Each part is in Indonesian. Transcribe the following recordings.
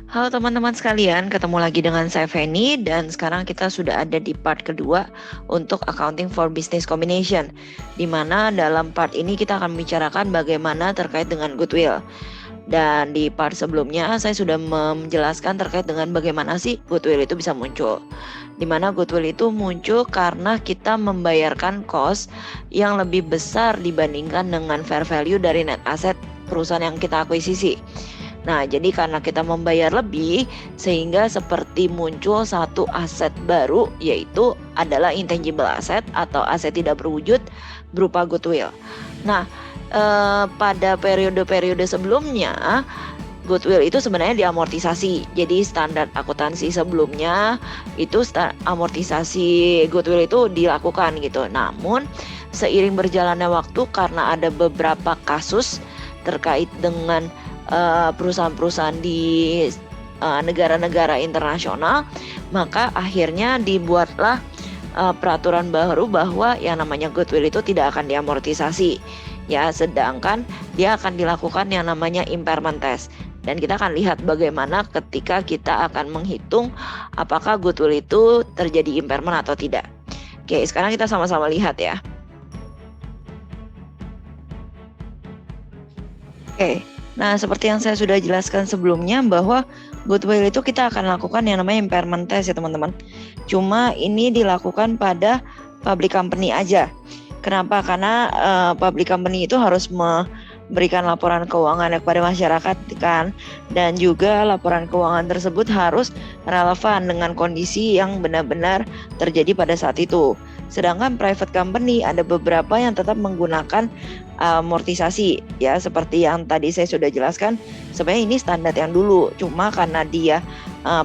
Halo teman-teman sekalian, ketemu lagi dengan saya Feni dan sekarang kita sudah ada di part kedua untuk Accounting for Business Combination, di mana dalam part ini kita akan membicarakan bagaimana terkait dengan goodwill. Dan di part sebelumnya saya sudah menjelaskan terkait dengan bagaimana sih goodwill itu bisa muncul. Di mana goodwill itu muncul karena kita membayarkan cost yang lebih besar dibandingkan dengan fair value dari net asset perusahaan yang kita akuisisi. Nah, jadi karena kita membayar lebih, sehingga seperti muncul satu aset baru, yaitu adalah intangible asset atau aset tidak berwujud berupa goodwill. Nah, pada periode-periode sebelumnya, goodwill itu sebenarnya diamortisasi. Jadi standar akuntansi sebelumnya itu amortisasi goodwill itu dilakukan gitu. Namun seiring berjalannya waktu karena ada beberapa kasus terkait dengan perusahaan-perusahaan di negara-negara internasional, maka akhirnya dibuatlah peraturan baru bahwa yang namanya goodwill itu tidak akan diamortisasi ya, sedangkan dia akan dilakukan yang namanya impairment test. Dan kita akan lihat bagaimana ketika kita akan menghitung apakah goodwill itu terjadi impairment atau tidak. Oke, sekarang kita sama-sama lihat ya. Oke. Nah, seperti yang saya sudah jelaskan sebelumnya bahwa goodwill itu kita akan lakukan yang namanya impairment test ya teman-teman. Cuma ini dilakukan pada public company aja. Kenapa? Karena public company itu harus memberikan laporan keuangan kepada masyarakat kan, dan juga laporan keuangan tersebut harus relevan dengan kondisi yang benar-benar terjadi pada saat itu. Sedangkan private company ada beberapa yang tetap menggunakan amortisasi ya, seperti yang tadi saya sudah jelaskan. Sebenarnya ini standar yang dulu, cuma karena dia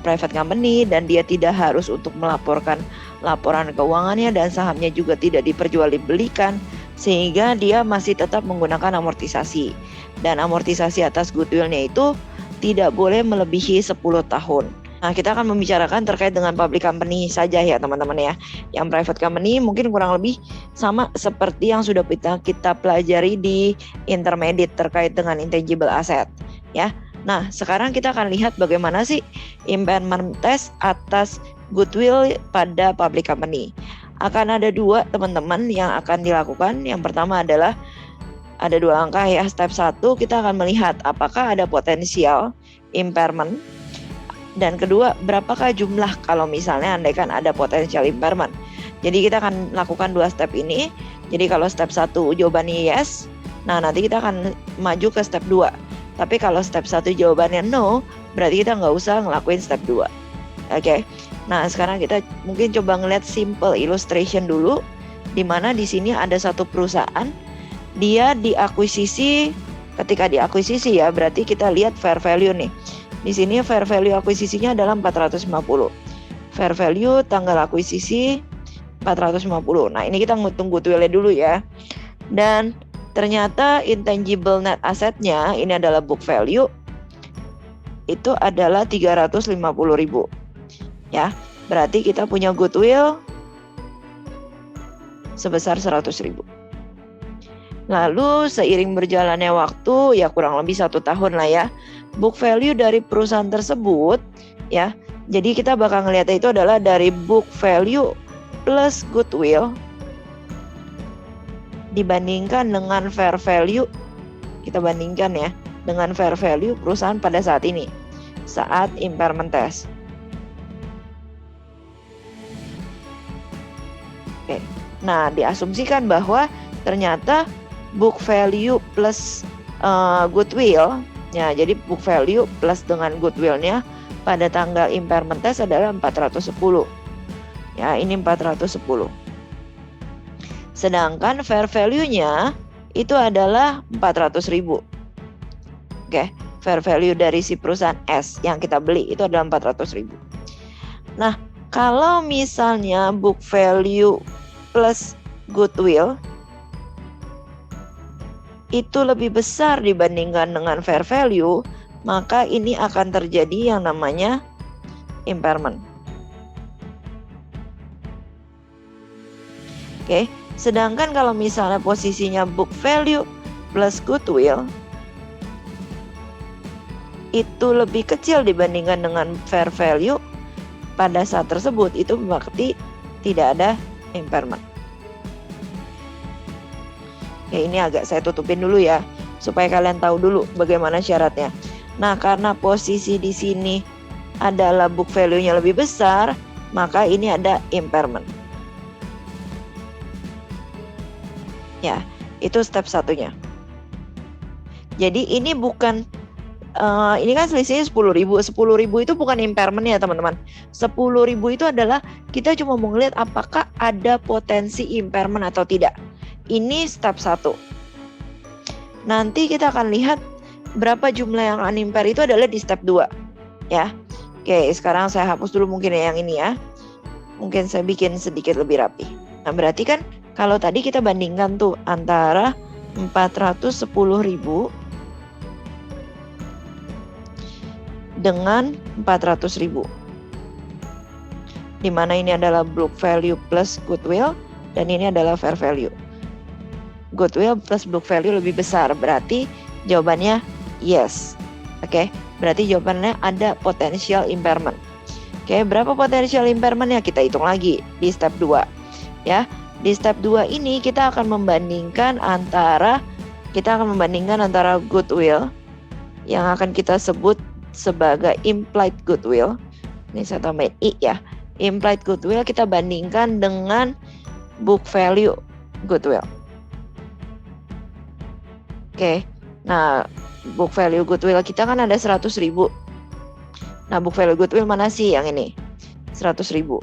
private company dan dia tidak harus untuk melaporkan laporan keuangannya dan sahamnya juga tidak diperjualbelikan, sehingga dia masih tetap menggunakan amortisasi. Dan amortisasi atas goodwillnya itu tidak boleh melebihi 10 tahun. Nah, kita akan membicarakan terkait dengan public company saja ya teman-teman ya. Yang private company mungkin kurang lebih sama seperti yang sudah kita pelajari di intermediate terkait dengan intangible asset ya. Nah, sekarang kita akan lihat bagaimana sih impairment test atas goodwill pada public company. Akan ada dua teman-teman yang akan dilakukan. Yang pertama adalah ada dua angka ya. Step 1 kita akan melihat apakah ada potensial impairment. Dan kedua, berapakah jumlah kalau misalnya andaikan ada potensial impairment. Jadi kita akan lakukan dua step ini. Jadi kalau step 1 jawabannya yes, nah nanti kita akan maju ke step 2. Tapi kalau step 1 jawabannya no, berarti kita nggak usah ngelakuin step 2. Oke. Nah, sekarang kita mungkin coba ngeliat simple illustration dulu, di mana di sini ada satu perusahaan, dia diakuisisi. Ketika diakuisisi ya, berarti kita lihat fair value nih. Di sini fair value akuisisinya adalah 450. Fair value tanggal akuisisi 450. Nah, ini kita ngitung goodwill-nya dulu ya. Dan ternyata intangible net asset-nya ini adalah book value. Itu adalah 350.000. Ya, berarti kita punya goodwill sebesar 100.000. Lalu seiring berjalannya waktu ya kurang lebih 1 tahun lah ya, book value dari perusahaan tersebut ya, jadi kita bakal ngeliatnya itu adalah dari book value plus goodwill dibandingkan dengan fair value. Kita bandingkan ya dengan fair value perusahaan pada saat ini, saat impairment test. Oke. Nah, diasumsikan bahwa ternyata book value plus goodwill ya, jadi book value plus dengan goodwillnya pada tanggal impairment test adalah 410 ya, ini 410. Sedangkan fair value-nya itu adalah 400.000. Oke, fair value dari si perusahaan S yang kita beli itu adalah 400.000. Nah, kalau misalnya book value plus goodwill itu lebih besar dibandingkan dengan fair value, maka ini akan terjadi yang namanya impairment. Oke, sedangkan kalau misalnya posisinya book value plus goodwill itu lebih kecil dibandingkan dengan fair value pada saat tersebut, itu berarti tidak ada impairment. Oke, ini agak saya tutupin dulu ya, supaya kalian tahu dulu bagaimana syaratnya. Nah, karena posisi di sini adalah book value-nya lebih besar, maka ini ada impairment. Ya, itu step satunya. Jadi ini bukan, ini kan selisihnya 10.000. 10.000 itu bukan impairment ya teman-teman. 10.000 itu adalah kita cuma mau ngeliat apakah ada potensi impairment atau tidak. Ini step 1. Nanti kita akan lihat berapa jumlah yang unimpair itu adalah di step 2 ya. Oke, sekarang saya hapus dulu mungkin yang ini ya. Mungkin saya bikin sedikit lebih rapi. Nah, berarti kan kalau tadi kita bandingkan tuh antara 410.000 dengan 400.000. Dimana ini adalah book value plus goodwill dan ini adalah fair value. Goodwill plus book value lebih besar, berarti jawabannya yes. Oke, berarti jawabannya ada potential impairment. Oke, berapa potential impairmentnya kita hitung lagi di step 2 ya. Di step 2 ini kita akan membandingkan antara goodwill yang akan kita sebut sebagai implied goodwill. Ini saya tambahin I ya. Implied goodwill kita bandingkan dengan book value goodwill. Oke, nah book value goodwill kita kan ada 100.000. Nah, book value goodwill mana sih yang ini? 100.000.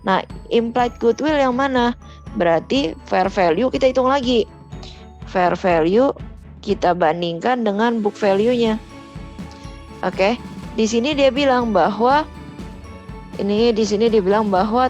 Nah, implied goodwill yang mana? Berarti fair value kita hitung lagi. Fair value kita bandingkan dengan book value-nya. Oke, di sini dia bilang bahwa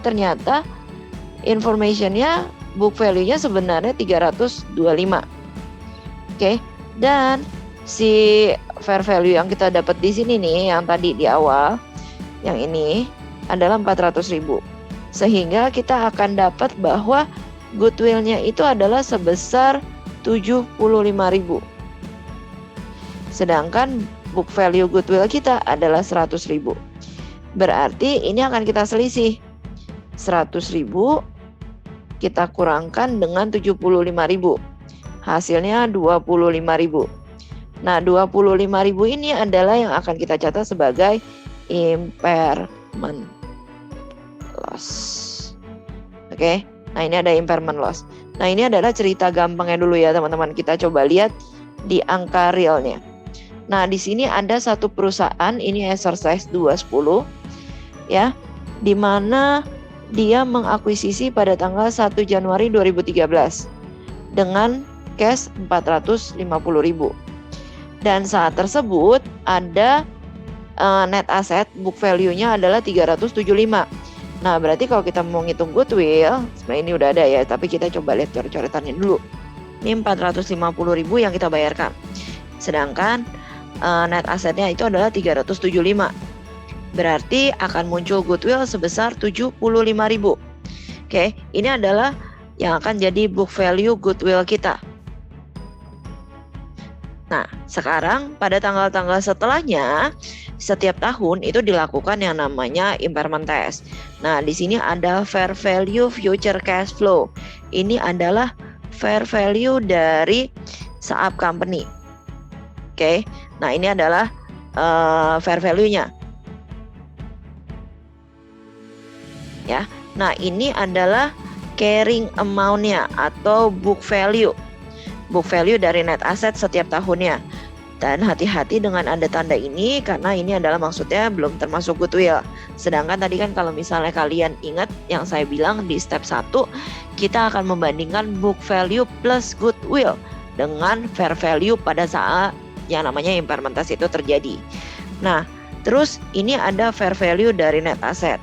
ternyata information-nya, book value-nya sebenarnya 325. Oke, dan si fair value yang kita dapat di sini nih, yang tadi di awal, yang ini adalah 400.000. Sehingga kita akan dapat bahwa goodwill-nya itu adalah sebesar 75.000. Sedangkan book value goodwill kita adalah 100.000. Berarti ini akan kita selisih. 100.000 kita kurangkan dengan 75.000. Hasilnya 25.000. Nah, 25.000 ini adalah yang akan kita catat sebagai impairment loss. Oke, nah ini ada impairment loss. Nah, ini adalah cerita gampangnya dulu ya teman-teman. Kita coba lihat di angka realnya. Nah, di sini ada satu perusahaan, ini exercise 210 ya, di mana dia mengakuisisi pada tanggal 1 Januari 2013 dengan cash 450.000. Dan saat tersebut ada net asset book value-nya adalah 375. Nah, berarti kalau kita mau ngitung goodwill, sebenarnya ini udah ada ya, tapi kita coba lihat coret-coretannya dulu. Ini 450.000 yang kita bayarkan. Sedangkan net assetnya itu adalah 375. Berarti akan muncul goodwill sebesar 75.000. Oke, ini adalah yang akan jadi book value goodwill kita. Nah, sekarang pada tanggal-tanggal setelahnya, setiap tahun itu dilakukan yang namanya impairment test. Nah, di sini ada fair value future cash flow. Ini adalah fair value dari saham company. Oke, nah ini adalah fair value-nya. Ya, nah ini adalah carrying amount-nya atau book value. Book value dari net asset setiap tahunnya. Dan hati-hati dengan ada tanda ini karena ini adalah maksudnya belum termasuk goodwill. Sedangkan tadi kan kalau misalnya kalian ingat yang saya bilang di step 1, kita akan membandingkan book value plus goodwill dengan fair value pada saat yang namanya impairment test itu terjadi. Nah, terus ini ada fair value dari net asset.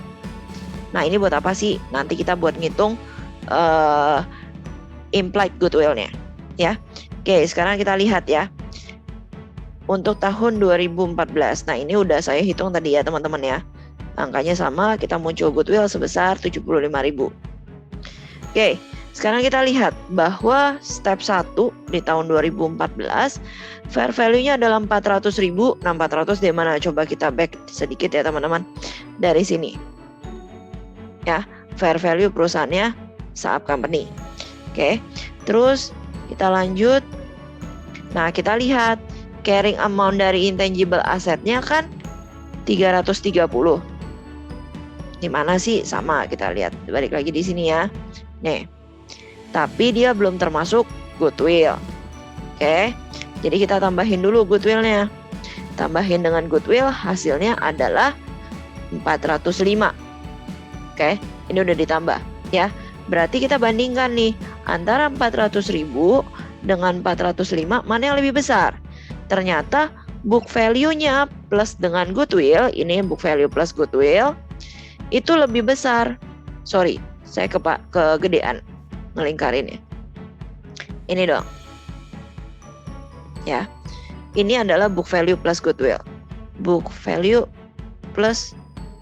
Nah, ini buat apa sih? Nanti kita buat ngitung implied goodwill-nya. Ya, oke, sekarang kita lihat ya. Untuk tahun 2014, nah ini udah saya hitung tadi ya teman-teman ya. Angkanya sama, kita muncul goodwill sebesar 75.000. Oke, Sekarang kita lihat bahwa step 1 di tahun 2014 fair value-nya adalah 400.000. Nah, 400 di mana? Coba kita back sedikit ya teman-teman. Dari sini. Ya, fair value perusahaannya Saab Company. Oke. Terus kita lanjut. Nah, kita lihat carrying amount dari intangible asset-nya kan 330. Di mana sih? Sama, kita lihat. Balik lagi di sini ya. Nih. Tapi dia belum termasuk goodwill. Oke. Jadi kita tambahin dulu goodwill-nya. Tambahin dengan goodwill, hasilnya adalah 405. Oke, ini udah ditambah ya. Berarti kita bandingkan nih antara 400.000 dengan 405 mana yang lebih besar. Ternyata book value-nya plus dengan goodwill, ini book value plus goodwill itu lebih besar. Sorry, saya kegedean ngelingkarinnya. Ini dong. Ya. Ini adalah book value plus goodwill. Book value plus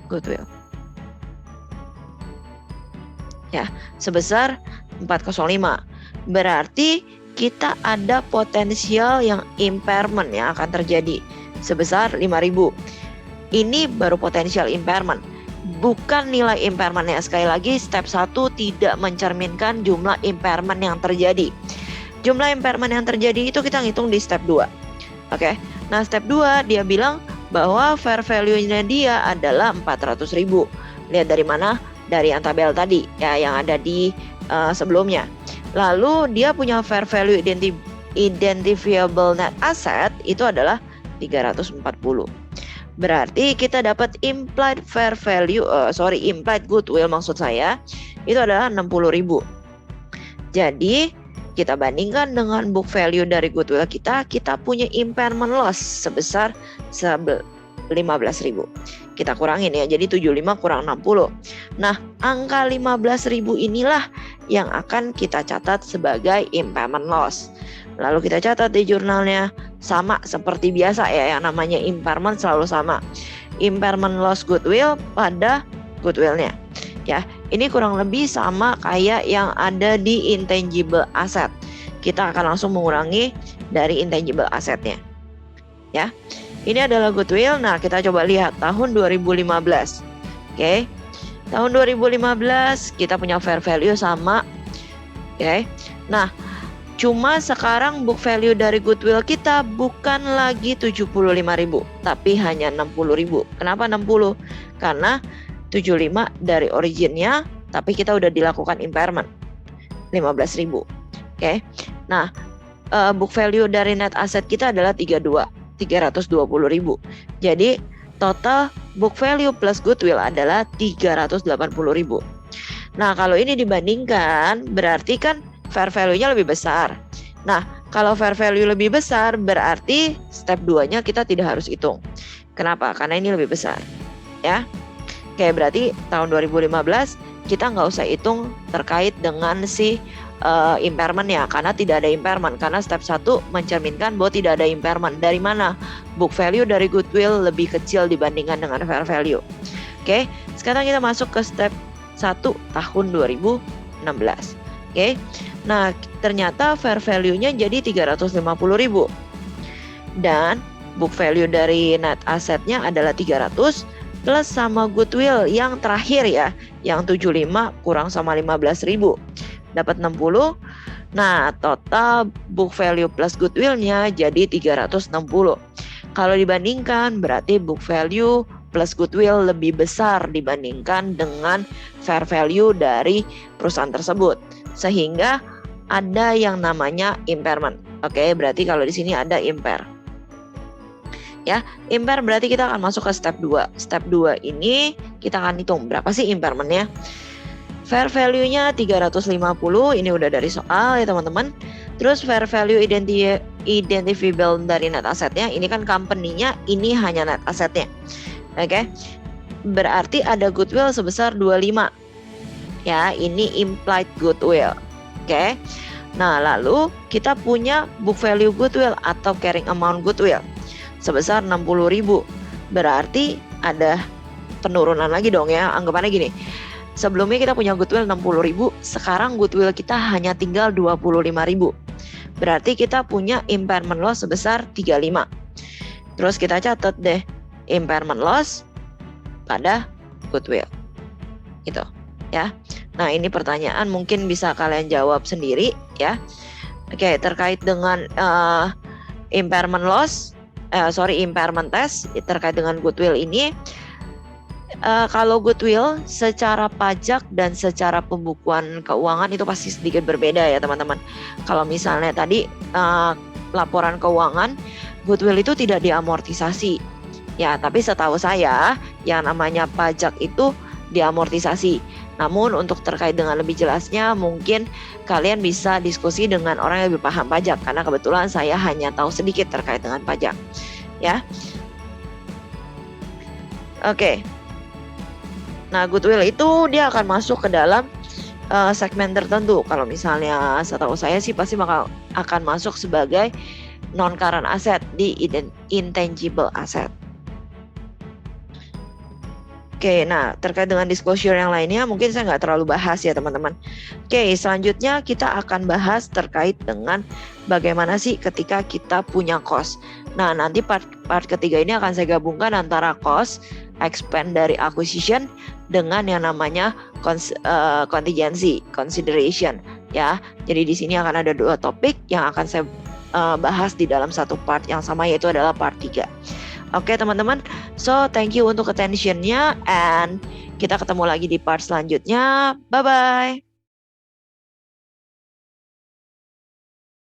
goodwill. Ya, sebesar 405. Berarti kita ada potensial yang impairment yang akan terjadi sebesar 5.000. Ini baru potensial impairment, bukan nilai impairmentnya. Sekali lagi, step 1 tidak mencerminkan jumlah impairment yang terjadi. Jumlah impairment yang terjadi itu kita ngitung di step 2. Oke. Nah, step 2 dia bilang bahwa fair value-nya dia adalah 400.000. Lihat dari mana? Dari yang tabel tadi ya, yang ada di sebelumnya. Lalu dia punya fair value identifiable net asset itu adalah 340. Berarti kita dapat implied fair value, implied goodwill maksud saya itu adalah 60.000. Jadi kita bandingkan dengan book value dari goodwill kita punya impairment loss sebesar 15.000. Kita kurangin ya, jadi 75 kurang 60. Nah, angka 15.000 inilah yang akan kita catat sebagai impairment loss. Lalu kita catat di jurnalnya, sama seperti biasa ya, yang namanya impairment selalu sama. Impairment loss goodwill pada goodwillnya. Ya, ini kurang lebih sama kayak yang ada di intangible asset. Kita akan langsung mengurangi dari intangible assetnya. Ya. Ini adalah goodwill. Nah, kita coba lihat tahun 2015. Oke. Tahun 2015 kita punya fair value sama. Oke. Nah, cuma sekarang book value dari goodwill kita bukan lagi 75.000, tapi hanya 60.000. Kenapa 60? Karena 75 dari originnya, tapi kita udah dilakukan impairment 15.000. Oke. Nah, book value dari net asset kita adalah 320.000. Jadi total book value plus goodwill adalah 380.000. Nah, kalau ini dibandingkan berarti kan fair value-nya lebih besar. Nah, kalau fair value lebih besar berarti step 2-nya kita tidak harus hitung. Kenapa? Karena ini lebih besar. Ya. Oke, berarti tahun 2015 kita nggak usah hitung terkait dengan si impairment ya, karena tidak ada impairment, karena step 1 mencerminkan bahwa tidak ada impairment. Dari mana? Book value dari goodwill lebih kecil dibandingkan dengan fair value. Oke, sekarang kita masuk ke step 1 tahun 2016. Oke. Nah, ternyata fair value-nya jadi 350.000. Dan book value dari net asset-nya adalah 300 plus sama goodwill yang terakhir ya, yang 75 kurang sama 15.000. Dapat 60. Nah, total book value plus goodwill-nya jadi 360. Kalau dibandingkan berarti book value plus goodwill lebih besar dibandingkan dengan fair value dari perusahaan tersebut. Sehingga ada yang namanya impairment. Oke, berarti kalau di sini ada impair. Ya, impair berarti kita akan masuk ke step 2. Step 2 ini kita akan hitung berapa sih impairment-nya. Fair value-nya 350, ini udah dari soal ya teman-teman. Terus fair value identifiable dari net asset-nya, ini kan company-nya, ini hanya net asset-nya. Oke. Berarti ada goodwill sebesar 25. Ya, ini implied goodwill. Oke. Nah, lalu kita punya book value goodwill atau carrying amount goodwill sebesar 60.000. Berarti ada penurunan lagi dong ya. Anggapannya gini. Sebelumnya kita punya goodwill 60.000, sekarang goodwill kita hanya tinggal 25.000. Berarti kita punya impairment loss sebesar 35. Terus kita catat deh impairment loss pada goodwill. Gitu ya. Nah, ini pertanyaan mungkin bisa kalian jawab sendiri ya. Oke, terkait dengan impairment test terkait dengan goodwill ini. Kalau goodwill secara pajak dan secara pembukuan keuangan itu pasti sedikit berbeda ya teman-teman. Kalau misalnya tadi laporan keuangan, goodwill itu tidak diamortisasi. Ya, tapi setahu saya yang namanya pajak itu diamortisasi. Namun untuk terkait dengan lebih jelasnya mungkin kalian bisa diskusi dengan orang yang lebih paham pajak, karena kebetulan saya hanya tahu sedikit terkait dengan pajak. Ya. Oke. Nah, goodwill itu dia akan masuk ke dalam segmen tertentu. Kalau misalnya setahu saya sih pasti akan masuk sebagai non-current asset di intangible asset. Oke, nah terkait dengan disclosure yang lainnya mungkin saya nggak terlalu bahas ya teman-teman. Oke, selanjutnya kita akan bahas terkait dengan bagaimana sih ketika kita punya cost. Nah, nanti part ketiga ini akan saya gabungkan antara cost, expense dari acquisition dengan yang namanya contingency, consideration ya. Jadi di sini akan ada 2 topik yang akan saya bahas di dalam satu part yang sama, yaitu adalah part 3. Oke teman-teman, so thank you untuk attention-nya, and kita ketemu lagi di part selanjutnya. Bye-bye.